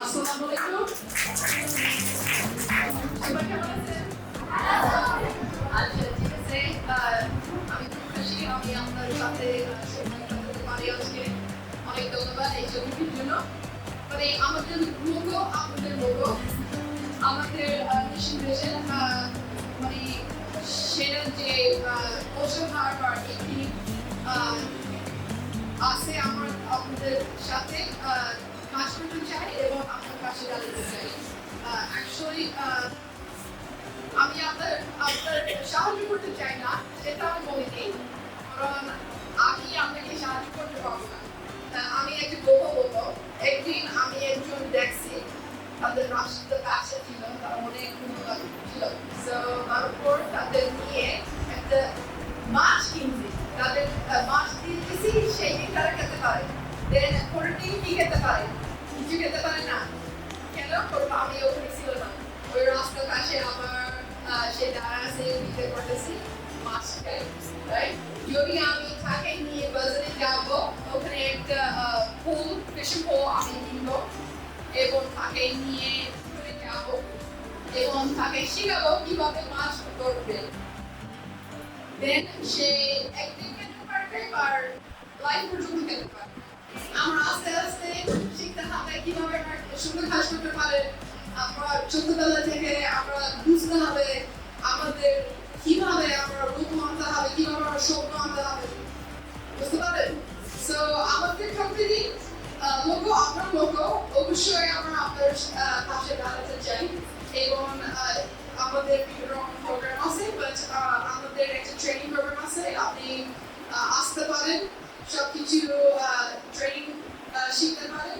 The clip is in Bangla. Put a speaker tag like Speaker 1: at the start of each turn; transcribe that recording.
Speaker 1: আসসালামু আলাইকুম। সবাই কেমন আছেন? আচ্ছা, ঠিক আছে। আমি খুব খুশি আমি আপনার সাথে সময় কাটাতে পারি আজকে। অনেক ধন্যবাদ এই ছবিটির জন্য। মানে আমাদের লোগো আপনাদের লোগো আমাদের মিশন ভিশন মানে সেটা যে অসাধারণ বা একটি আছে আমার আপনাদের সাথে কাজ করতে চাই এবং আপনার পাশে দাঁড়াতে চাই। অ্যাকচুয়ালি আমি আপনার সাহায্য করতে চাই না সেটা আমি বলিনি, কারণ আমি আপনাকে সাহায্য করতে পারবো না। আমি একটু গল্প বলবো। একদিন আমি একজন দেখছি তাদের রাষ্ট্রের কাছে ছিল, তারা অনেক উন্নত ছিল। সো তার উপর তাদের নিয়ে একটা মাছ কিনছি, তাদের মাছ দিয়ে দিয়েছি, সেই দিন তারা খেতে পারে। দেন পরের দিন কি খেতে পারে? কিছু খেতে পারে না। কেন? কারণ আমি ওখানে ছিল না। ওই রাস্তার পাশে আমার সে দাঁড়া আছে, দিতে করতেছি মাছ খাই, রাইট? যদি আমি তাকে নিয়ে বাজারে যাবো, ওখানে একটা পোল, ফিশিং পোল আমি কিনবো এবং তাকে নিয়ে ঘুরে যাবো এবং তাকে শেখাবো কিভাবে মাছ ধরবে। দেন সে একদিন খেতে পারবে আর লাইফ পর্যন্ত খেতে পারবে। আমরা আস্তে আস্তে শিখতে হবে কিভাবে সুন্দর কাজ করতে পারে। আমরা ছোটবেলা থেকে আমরা বুঝতে হবে আমাদের কিভাবে আমরা রূপ আনতে হবে, কিভাবে আমরা শব্দ আনতে হবে, বুঝতে পারেন? সো আমাদের কোম্পানি লোগো, আপনার লোগো অবশ্যই আমরা আপনার পাশে দাঁড়াতে চাই এবং আমাদের বিভিন্ন রকম প্রোগ্রাম আছে, বাট আমাদের একটা ট্রেনিং প্রোগ্রাম আছে, আপনি আসতে পারেন, সবকিছু ট্রেনিং শিখতে পারেন